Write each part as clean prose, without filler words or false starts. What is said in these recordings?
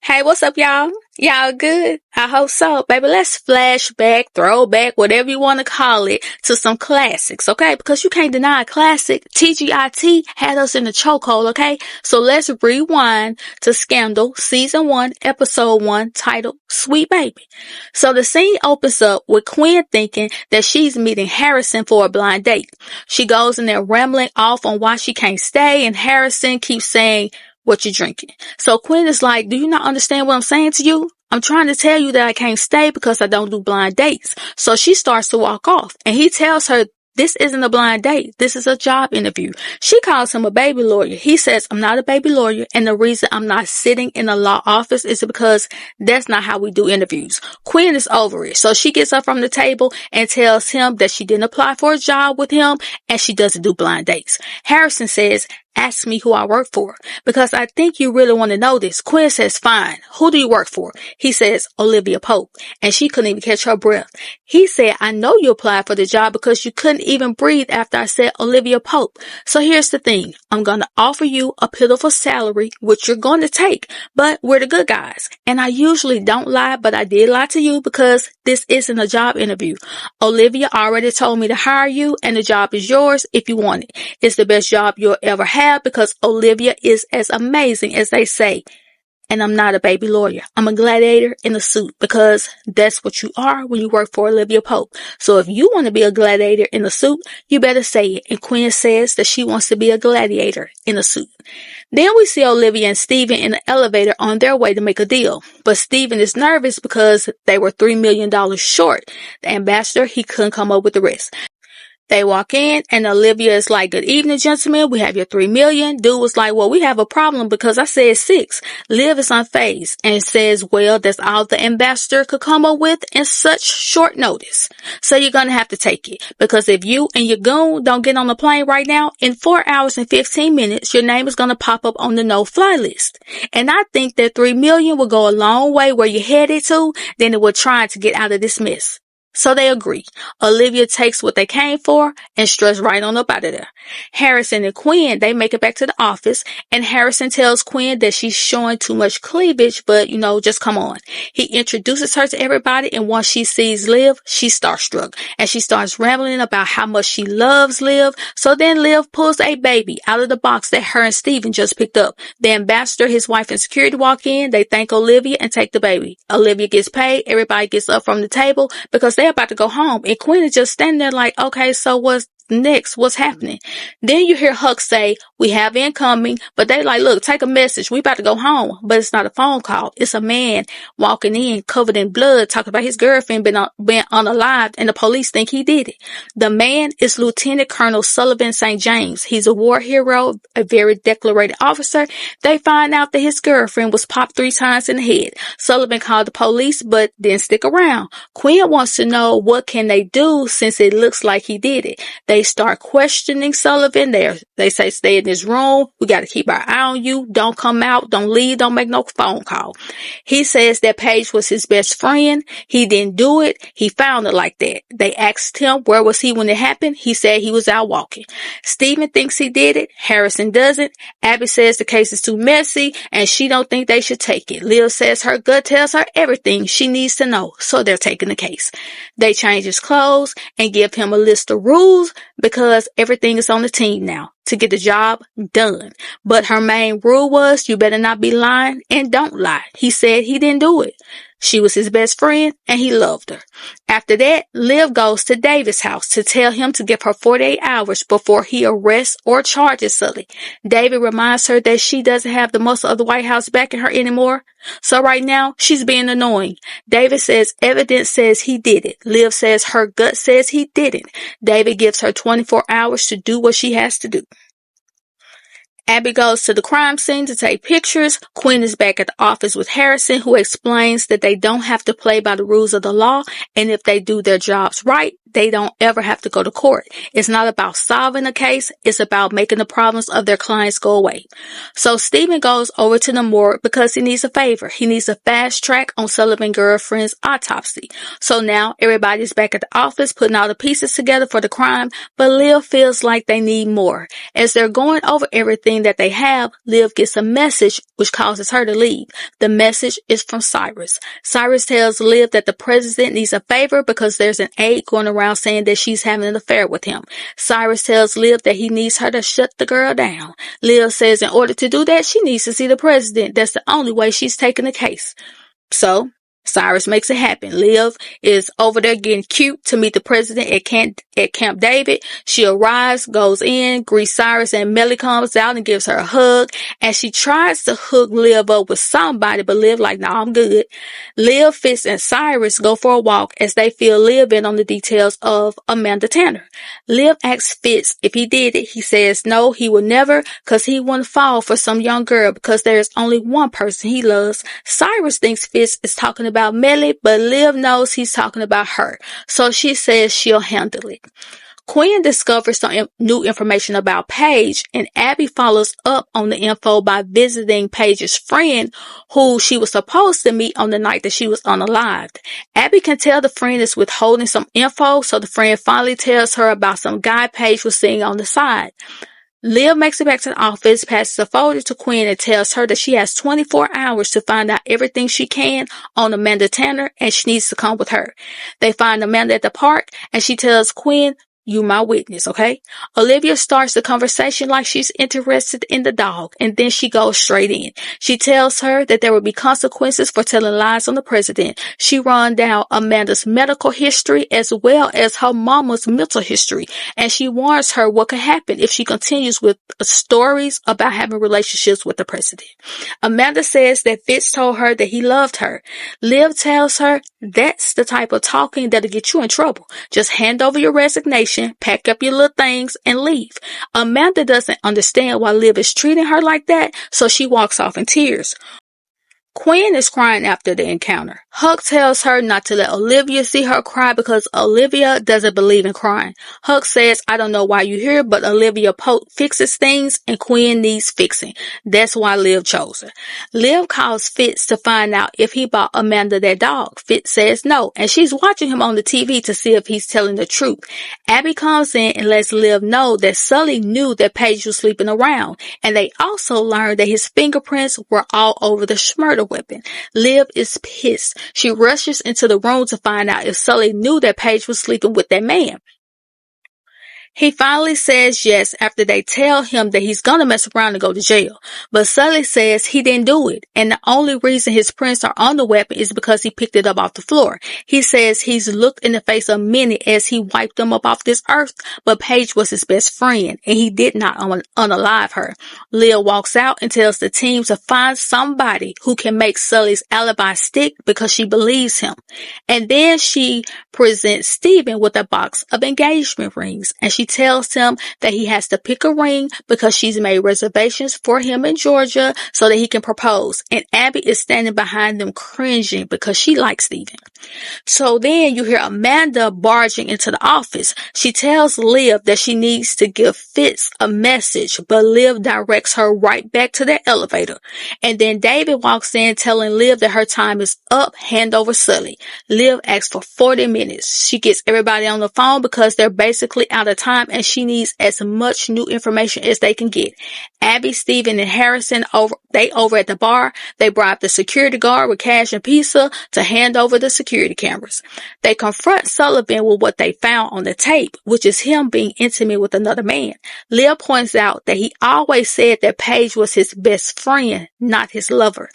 Hey, what's up, y'all? Y'all good? I hope so. Baby, let's flashback, throwback, whatever you want to call it, to some classics, okay? Because you can't deny a classic. TGIT had us in the chokehold, okay? So let's rewind to Scandal, Season 1, Episode 1, titled Sweet Baby. So the scene opens up with Quinn thinking that she's meeting Harrison for a blind date. She goes in there rambling off on why she can't stay, and Harrison keeps saying, "What you drinking?" So Quinn is like, "Do you not understand what I'm saying to you? I'm trying to tell you that I can't stay because I don't do blind dates." So she starts to walk off, and he tells her, "This isn't a blind date. This is a job interview." She calls him a baby lawyer. He says, "I'm not a baby lawyer, and the reason I'm not sitting in a law office is because that's not how we do interviews." Quinn is over it. So she gets up from the table and tells him that she didn't apply for a job with him and she doesn't do blind dates. Harrison says, "Ask me who I work for, because I think you really want to know this." Quinn says, "Fine. Who do you work for?" He says, "Olivia Pope." And she couldn't even catch her breath. He said, "I know you applied for the job because you couldn't even breathe after I said Olivia Pope. So here's the thing. I'm going to offer you a pitiful salary, which you're going to take, but we're the good guys. And I usually don't lie, but I did lie to you because this isn't a job interview. Olivia already told me to hire you, and the job is yours if you want it. It's the best job you'll ever have because Olivia is as amazing as they say. And I'm not a baby lawyer. I'm a gladiator in a suit because that's what you are when you work for Olivia Pope. So if you want to be a gladiator in a suit, you better say it." And Quinn says that she wants to be a gladiator in a suit. Then we see Olivia and Steven in the elevator on their way to make a deal. But Steven is nervous because they were $3 million short. The ambassador, he couldn't come up with the rest. They walk in and Olivia is like, "Good evening, gentlemen. We have your $3 million. Dude was like, "Well, we have a problem because I said 6. Liv is unfazed and says, "Well, that's all the ambassador could come up with in such short notice. So you're going to have to take it, because if you and your goon don't get on the plane right now, in 4 hours and 15 minutes, your name is going to pop up on the no-fly list." And I think that $3 million will go a long way where you're headed to than it would trying to get out of this mess. So they agree. Olivia takes what they came for and struts right on up out of there. Harrison and Quinn, they make it back to the office, and Harrison tells Quinn that she's showing too much cleavage, but just come on. He introduces her to everybody, and once she sees Liv, she's starstruck, and she starts rambling about how much she loves Liv. So then Liv pulls a baby out of the box that her and Steven just picked up. The ambassador, his wife, and security walk in. They thank Olivia and take the baby. Olivia gets paid. Everybody gets up from the table because they're about to go home, and Quinn is just standing there like, "Okay, so what's next? What's happening?" Then you hear Huck say, "We have incoming," but they like, "Look, take a message. We about to go home." But it's not a phone call. It's a man walking in covered in blood talking about his girlfriend been unalived, and the police think he did it. The man is Lieutenant Colonel Sullivan St. James. He's a war hero, a very declarated officer. They find out that his girlfriend was popped 3 times in the head. Sullivan called the police but didn't stick around. Quinn wants to know what can they do since it looks like he did it. They start questioning Sullivan. They say, "Stay in this room. We got to keep our eye on you. Don't come out. Don't leave. Don't make no phone call." He says that Paige was his best friend. He didn't do it. He found it like that. They asked him where was he when it happened. He said he was out walking. Steven thinks he did it. Harrison doesn't. Abby says the case is too messy and she don't think they should take it. Liv says her gut tells her everything she needs to know. So they're taking the case. They change his clothes and give him a list of rules because everything is on the team now to get the job done. But her main rule was, you better not be lying and don't lie. He said he didn't do it. She was his best friend and he loved her. After that, Liv goes to David's house to tell him to give her 48 hours before he arrests or charges Sully. David reminds her that she doesn't have the muscle of the White House backing her anymore. So right now, she's being annoying. David says evidence says he did it. Liv says her gut says he didn't. David gives her 24 hours to do what she has to do. Abby goes to the crime scene to take pictures. Quinn is back at the office with Harrison, who explains that they don't have to play by the rules of the law, and if they do their jobs right, they don't ever have to go to court. It's not about solving a case. It's about making the problems of their clients go away. So Stephen goes over to the morgue because he needs a favor. He needs a fast track on Sullivan's girlfriend's autopsy. So now everybody's back at the office putting all the pieces together for the crime, but Liv feels like they need more. As they're going over everything that they have, Liv gets a message which causes her to leave. The message is from Cyrus. Cyrus tells Liv that the president needs a favor because there's an aide going around saying that she's having an affair with him. Cyrus tells Liv that he needs her to shut the girl down. Liv says in order to do that, she needs to see the president. That's the only way she's taking the case. So Cyrus makes it happen. Liv is over there getting cute to meet the president at Camp David. She arrives, goes in, greets Cyrus, and Melly comes out and gives her a hug. And she tries to hook Liv up with somebody, but Liv like, no, I'm good. Liv, Fitz, and Cyrus go for a walk as they fill Liv in on the details of Amanda Tanner. Liv asks Fitz if he did it. He says no, he would never, because he wouldn't fall for some young girl because there's only one person he loves. Cyrus thinks Fitz is talking about Melly, but Liv knows he's talking about her. So she says she'll handle it. Quinn discovers some new information about Paige, and Abby follows up on the info by visiting Paige's friend, who she was supposed to meet on the night that she was unalived. Abby can tell the friend is withholding some info, so the friend finally tells her about some guy Paige was seeing on the side. Liv makes it back to the office, passes a folder to Quinn, and tells her that she has 24 hours to find out everything she can on Amanda Tanner, and she needs to come with her. They find Amanda at the park, and she tells Quinn, "You my witness, okay?" Olivia starts the conversation like she's interested in the dog, and then she goes straight in. She tells her that there will be consequences for telling lies on the president. She runs down Amanda's medical history as well as her mama's mental history, and she warns her what could happen if she continues with stories about having relationships with the president. Amanda says that Fitz told her that he loved her. Liv tells her that's the type of talking that'll get you in trouble. Just hand over your resignation, pack up your little things, and leave. Amanda doesn't understand why Liv is treating her like that, so she walks off in tears. Quinn is crying after the encounter. Huck tells her not to let Olivia see her cry because Olivia doesn't believe in crying. Huck says, "I don't know why you're here, but oliviapope fixes things and Quinn needs fixing. That's why Liv chose her." Liv calls Fitz to find out if he bought Amanda that dog. Fitz says no, and she's watching him on the TV to see if he's telling the truth. Abby comes in and lets Liv know that Sully knew that Paige was sleeping around, and they also learned that his fingerprints were all over the murder weapon. Liv is pissed. She rushes into the room to find out if Sully knew that Paige was sleeping with that man. He finally says yes after they tell him that he's gonna mess around and go to jail. But Sully says he didn't do it, and the only reason his prints are on the weapon is because he picked it up off the floor. He says he's looked in the face of many as he wiped them up off this earth, but Paige was his best friend, and he did not unalive her. Liv walks out and tells the team to find somebody who can make Sully's alibi stick because she believes him. And then she presents Stephen with a box of engagement rings, and she tells him that he has to pick a ring because she's made reservations for him in Georgia so that he can propose. And Abby is standing behind them cringing because she likes Stephen. So then you hear Amanda barging into the office. She tells Liv that she needs to give Fitz a message, but Liv directs her right back to the elevator. And then David walks in telling Liv that her time is up, hand over Sully. Liv asks for 40 minutes. She gets everybody on the phone because they're basically out of time and she needs as much new information as they can get. Abby, Stephen, and Harrison over at the bar. They bribe the security guard with cash and pizza to hand over the security cameras. They confront Sullivan with what they found on the tape, which is him being intimate with another man. Liv points out that he always said that Paige was his best friend, not his lover.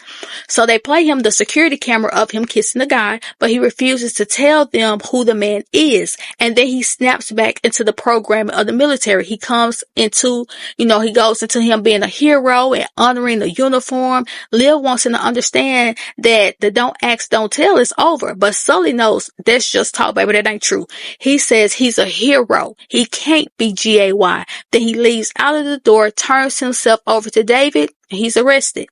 So they play him the security camera of him kissing the guy, but he refuses to tell them who the man is. And then he snaps back into the program of the military. He comes into, he goes into him being a hero and honoring the uniform. Liv wants him to understand that the don't ask, don't tell is over. But Sully knows that's just talk, baby. That ain't true. He says he's a hero. He can't be GAY. Then he leaves out of the door, turns himself over to David, and he's arrested.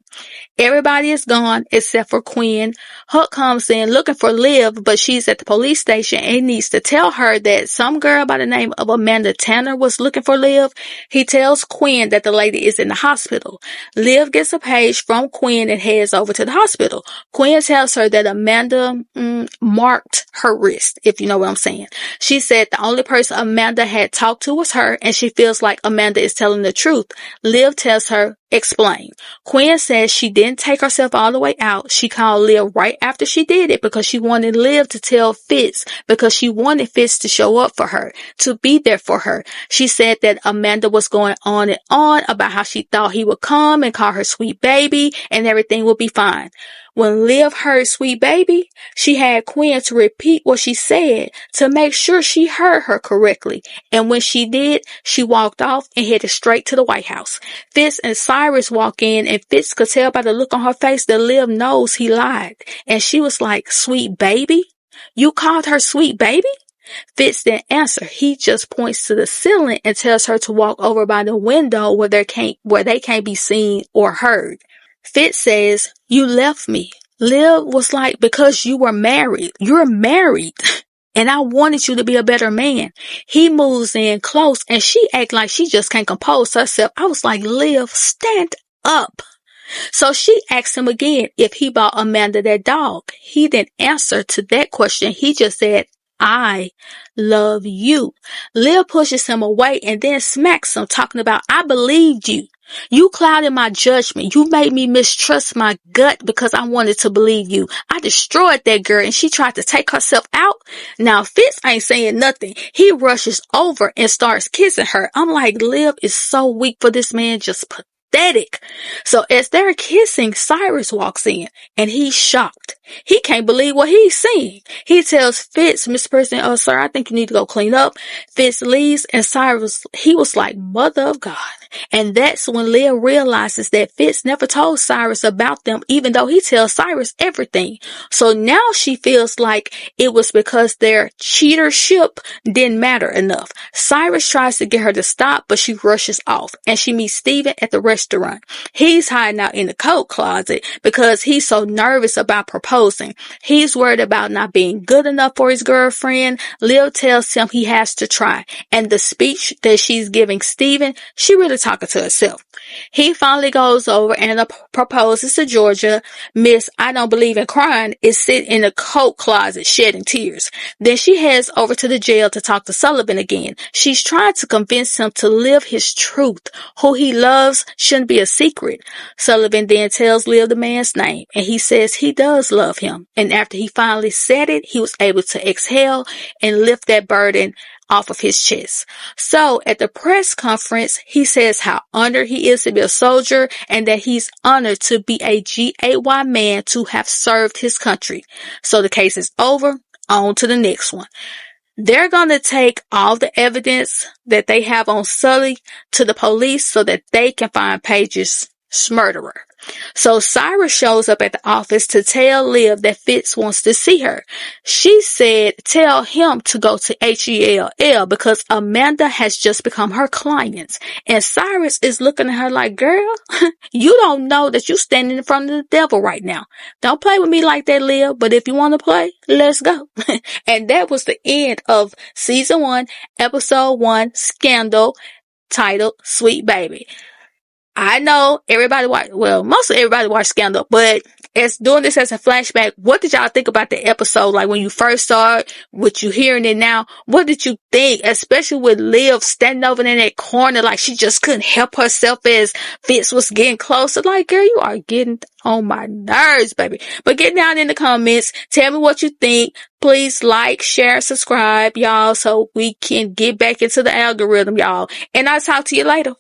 Everybody is gone except for Quinn. Huck comes in looking for Liv, but she's at the police station and needs to tell her that some girl by the name of Amanda Tanner was looking for Liv. He tells Quinn that the lady is in the hospital. Liv gets a page from Quinn and heads over to the hospital. Quinn tells her that Amanda marked her wrist, if you know what I'm saying. She said the only person Amanda had talked to was her, and she feels like Amanda is telling the truth. Liv tells her, explain. Quinn says she didn't take herself all the way out. She called Liv right after she did it because she wanted Liv to tell Fitz, because she wanted Fitz to show up for her, to be there for her. She said that Amanda was going on and on about how she thought he would come and call her sweet baby and everything would be fine. When Liv heard sweet baby, she had Quinn to repeat what she said to make sure she heard her correctly. And when she did, she walked off and headed straight to the White House. Fitz and Cyrus walk in, and Fitz could tell by the look on her face that Liv knows he lied. And she was like, sweet baby? You called her sweet baby? Fitz didn't answer. He just points to the ceiling and tells her to walk over by the window where they can't be seen or heard. Fitz says, you left me. Liv was like, because you were married. You're married. And I wanted you to be a better man. He moves in close and she acts like she just can't compose herself. I was like, Liv, stand up. So she asked him again if he bought Amanda that dog. He didn't answer to that question. He just said, I love you. Liv pushes him away and then smacks him, talking about, I believed you. You clouded my judgment. You made me mistrust my gut because I wanted to believe you. I destroyed that girl and she tried to take herself out. Now Fitz ain't saying nothing. He rushes over and starts kissing her. I'm like, Liv is so weak for this man, just pathetic. So as they're kissing, Cyrus walks in and he's shocked. He can't believe what he's seeing. He tells Fitz, Mr. President, oh, sir, I think you need to go clean up. Fitz leaves and Cyrus, he was like, mother of God. And that's when Liv realizes that Fitz never told Cyrus about them, even though he tells Cyrus everything. So now she feels like it was because their cheatership didn't matter enough. Cyrus tries to get her to stop, but she rushes off and she meets Steven at the restaurant. He's hiding out in the coat closet because he's so nervous about proposing. He's worried about not being good enough for his girlfriend. Liv tells him he has to try. And the speech that she's giving Steven, she really talking to herself. He finally goes over and proposes to Georgia. Miss I Don't Believe in Crying is sitting in the coat closet shedding tears. Then she heads over to the jail to talk to Sullivan again. She's trying to convince him to live his truth. Who he loves shouldn't be a secret. Sullivan then tells Liv the man's name, and he says he does love him. And after he finally said it, he was able to exhale and lift that burden off of his chest. So at the press conference, he says how honored he is to be a soldier and that he's honored to be a GAY man to have served his country. So the case is over. On to the next one. They're going to take all the evidence that they have on Sully to the police so that they can find Paige's murderer. So Cyrus shows up at the office to tell Liv that Fitz wants to see her. She said tell him to go to HELL because Amanda has just become her client. And Cyrus is looking at her like, girl, you don't know that you're standing in front of the devil right now. Don't play with me like that, Liv, but if you want to play, let's go. And that was the end of season 1, episode 1, Scandal, titled Sweet Baby. I know most of everybody watched Scandal, but as doing this as a flashback, what did y'all think about the episode? Like when you first saw it, what you hearing it now, what did you think? Especially with Liv standing over in that corner, like she just couldn't help herself as Fitz was getting closer. Like, girl, you are getting on my nerves, baby. But get down in the comments. Tell me what you think. Please like, share, subscribe, y'all, so we can get back into the algorithm, y'all. And I'll talk to you later.